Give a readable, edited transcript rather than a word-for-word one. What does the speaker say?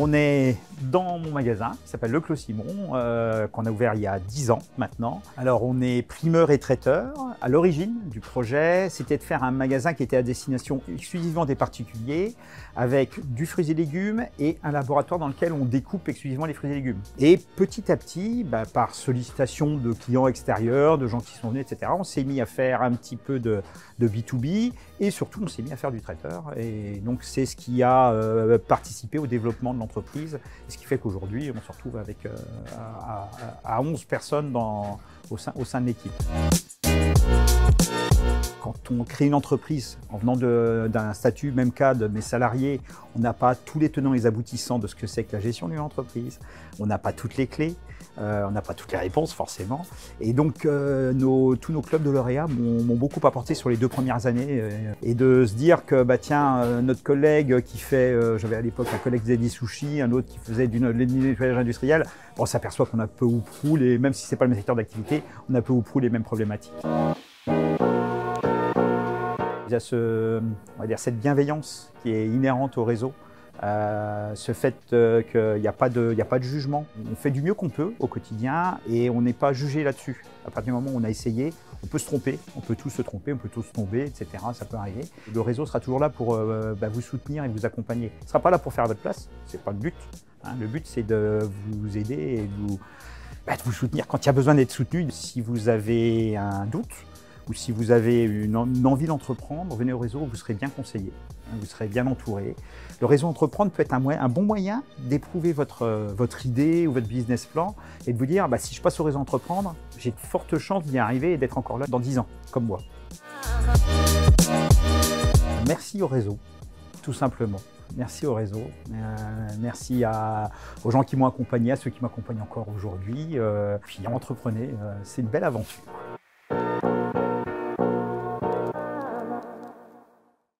On est dans mon magasin qui s'appelle Le Clos Simon, qu'on a ouvert il y a 10 ans maintenant. Alors on est primeur et traiteur. À l'origine du projet, c'était de faire un magasin qui était à destination exclusivement des particuliers, avec du fruits et légumes et un laboratoire dans lequel on découpe exclusivement les fruits et légumes. Et petit à petit, par sollicitation de clients extérieurs, de gens qui sont venus, etc., on s'est mis à faire un petit peu de B2B et surtout on s'est mis à faire du traiteur. Et donc c'est ce qui a participé au développement de l'entreprise, ce qui fait qu'aujourd'hui on se retrouve avec à 11 personnes au sein de l'équipe. Quand on crée une entreprise en venant d'un statut, même cas de mes salariés, on n'a pas tous les tenants et les aboutissants de ce que c'est que la gestion d'une entreprise, on n'a pas toutes les clés, on n'a pas toutes les réponses forcément. Et donc tous nos clubs de lauréats m'ont beaucoup apporté sur les 2 premières années. Et de se dire que tiens, notre collègue qui fait, j'avais à l'époque un collègue qui faisait des sushis, un autre qui faisait du nettoyage industriel, on s'aperçoit qu'on a peu ou prou, même si ce n'est pas le même secteur d'activité, on a peu ou prou les mêmes problématiques. Il y a on va dire, cette bienveillance qui est inhérente au réseau, ce fait qu'il n'y a pas de jugement. On fait du mieux qu'on peut au quotidien et on n'est pas jugé là-dessus. À partir du moment où on a essayé, on peut se tromper, on peut tous se tromper, on peut tous tomber, etc. Ça peut arriver. Le réseau sera toujours là pour vous soutenir et vous accompagner. Il ne sera pas là pour faire à votre place, ce n'est pas le but. Le but, c'est de vous aider et de vous soutenir quand il y a besoin d'être soutenu. Si vous avez un doute, ou si vous avez une envie d'entreprendre, venez au réseau, vous serez bien conseillé, vous serez bien entouré. Le réseau Entreprendre peut être un bon moyen d'éprouver votre idée ou votre business plan et de vous dire, si je passe au réseau Entreprendre, j'ai de fortes chances d'y arriver et d'être encore là dans 10 ans, comme moi. Merci au réseau, tout simplement. Merci au réseau, merci aux gens qui m'ont accompagné, à ceux qui m'accompagnent encore aujourd'hui. Puis entreprenez, c'est une belle aventure.